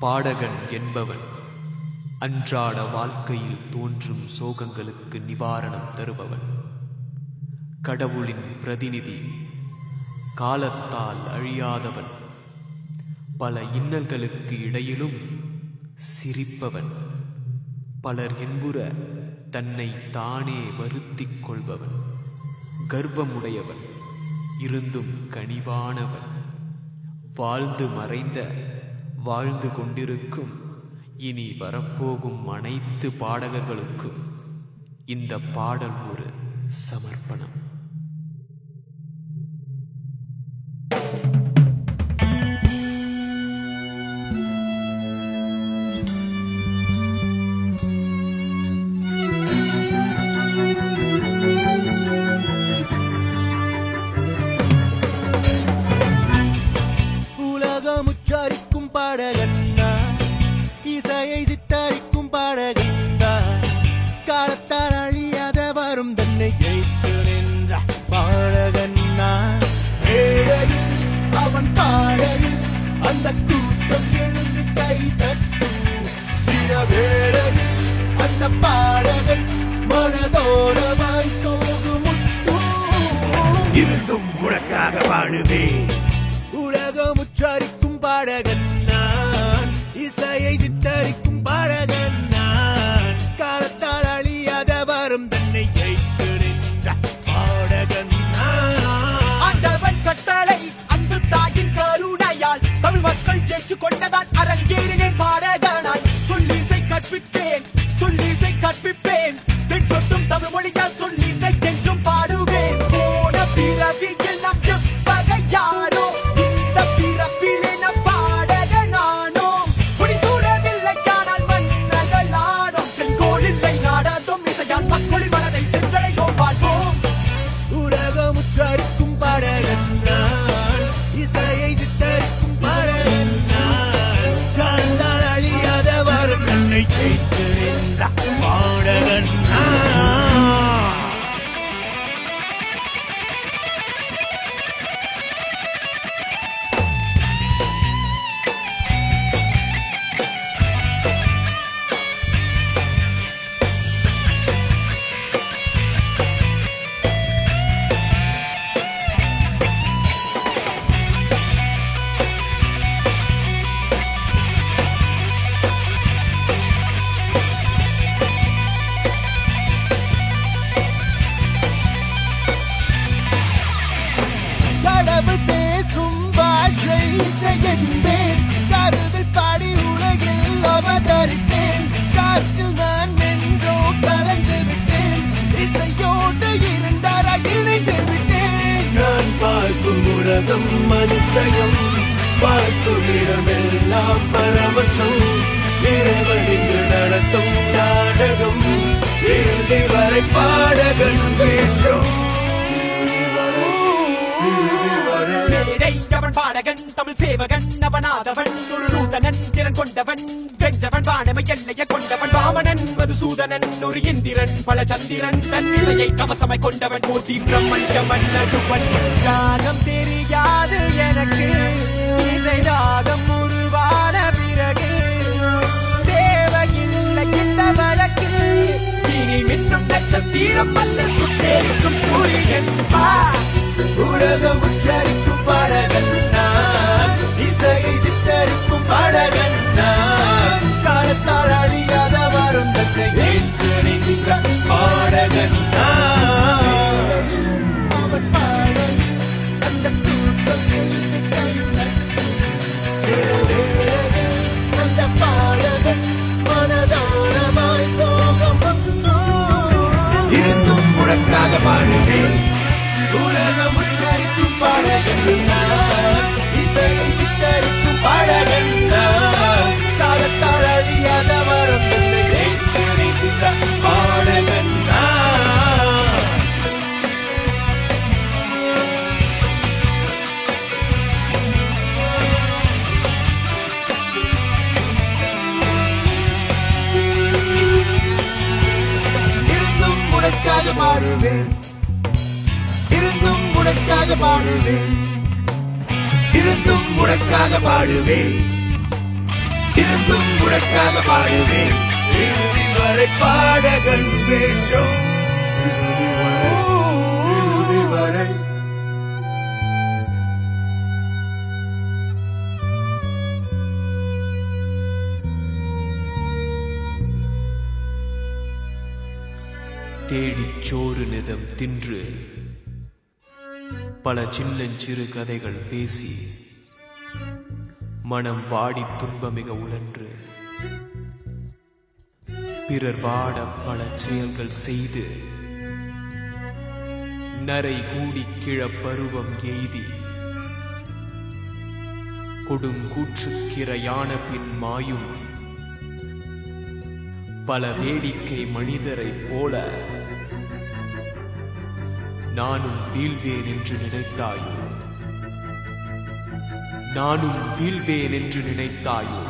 பாடகன் என்பவன் அன்றாட வாழ்க்கையில் தோன்றும் சோகங்களுக்கு நிவாரணம் தருபவன். கடவுளின் பிரதிநிதி, காலத்தால் அழியாதவன், பல இன்னல்களுக்கு இடையிலும் சிரிப்பவன், பலர் என்புற தன்னை தானே வருத்திக் கொள்பவன், கர்வமுடையவன், இருந்தும் கனிவானவன், வாழ்ந்து மறைந்த, வாழ்ந்து கொண்டிருக்கும், இனி வரப்போகும் அனைத்து பாடகர்களுக்கும் இந்த பாடல் ஒரு சமர்ப்பணம். உலகம் உச்சரிக்கும் பாடகன்னா, இசையை சித்தரிக்கும் பாடகன்னா, காலத்தால் அழியாத வரும் தன்னை ஜெயித்து நின்ற பாடகன்னா. வேளையில் அவன் பாடலில் அந்த கூட்டம் எழுந்து கை தட்டும். சில வேளையில் அந்த பாடகன் மனதோரமாய் சோகமுட்டும். இருந்தும் உனக்காக பாடுவேன். உலகம் உச்சரிக்கும் பாடகன் நான், இசையை சித்தரிக்கும் பாடகன் நான், காலத்தால் அழியாத வரும் தன்னை ஜெயித்து நின்ற பாடகன் நான். ஆண்டவன் கட்டளை அன்பு தாயின் கருணையால் தமிழ் மக்கள் ஜெயிச்சு கொண்டதால் அரங்கேறினேன் பாடகனாய். சொல்லிசை கற்பிப்பேன், சொல்லிசை கற்பிப்பேன், தென் சொட்டும் தமிழ் மொழியால் சொல்லிசை என்றும் பாடுவேன். போன பிறவியில் நம் பகையாரோ, இந்த பிறப்பிலே நம் பாடகனானோ. முடிசூடவில்லை காணால் மன்னர்கள் நாடும், செங்கோலில்லை நாடாதும் இசையால் மக்களின் மனதை சென்றடையோம் வாழ்வோம். உலகம் உச்சரிக்கும் பாடகன் நான், இசையை சித்தரிக்கும் பாடகன் நான், காலத்தால் அழியாத வரும் தன்னை ஜெயித்து நின்ற பாடகன் நான். கடவுள் பேசும் பாஷை இசை என்பேன், கருவில் பாடி உலகில் அவதரித்தேன். காற்றில் நான் என்றோ கலந்து விட்டேன், இசையோடு இருந்தாராய் இணைந்து விட்டேன். நான் பார்க்கும் உலகம் அதிசயம், பார்க்கும் இடமெல்லாம் பரவசம், இறைவனிங்கு நடத்தும் நாடகம், இறுதி வரை பாடகன் வேஷம். அவன் பாடகன், தமிழ் சேவகன், அவனாதவன், ஒரு நூதனன், திறன் கொண்டவன், வென்றவன், வானமை எல்லைய கொண்டவன், வாமனன், மதுசூதனன், ஒரு இந்திரன், பல சந்திரன், தன் நிலையை கவசமாய் கொண்டவன், போட்டி பிரம்மண்டவன், நடுவன். ராகம் தெரியாது எனக்கு, இசை ராகம் உருவான பிறகு தேவையில்லை இந்த வழக்கு. இனி மின்னும் நட்சத்திரம் அல்ல, சுட்டேரிக்கும் சூரியன். உலகம் உச்சரிக்கும் பாடகன் நான், இசையை சித்தரிக்கும் பாடகன் நான், காலத்தால் அழியாத வரும் தன்னை ஜெயித்து நின்ற பாடகன் நான். அவன் பாடல் அந்த கூட்டம் எழுந்து கை தட்டும். சில வேளையில் அந்த பாடகன் மனதாரமாய் சோகமுட்டும். இருந்தும் உனக்காக பாடுவேன். உலகம் உச்சரிக்கும் பாடகன் நான், இசையை சித்தரிக்கும் பாடகன் நான், காலத்தால் அழியாத வரும் தன்னை ஜெயித்து நின்ற பாடகன் நான். இருந்தும் உனக்காக பாடுவேன், இருந்தும் உனக்காக பாடுவேன், இருந்தும் உனக்காக பாடுவேன். இருந்தும் உனக்காக பாடுவேன் இறுதி வரை பாடகன் வேஷம் இறுதி வரை தேடிச் சோறு நிதம் தின்று பல சின்னஞ்சிறு கதைகள் பேசி மனம் வாடி துன்பமிக உழன்று பிறர் வாட பல செயல்கள் செய்து நரை கூடி கிழப்பருவம் எய்தி கொடுங்கூற்றுக்கிரையான பின் மாயும் பல வேடிக்கை மனிதரைப் போல நானும் வீழ்வேன் என்று நினைத்தாயோ நானும் வீழ்வேன் என்று நினைத்தாயோ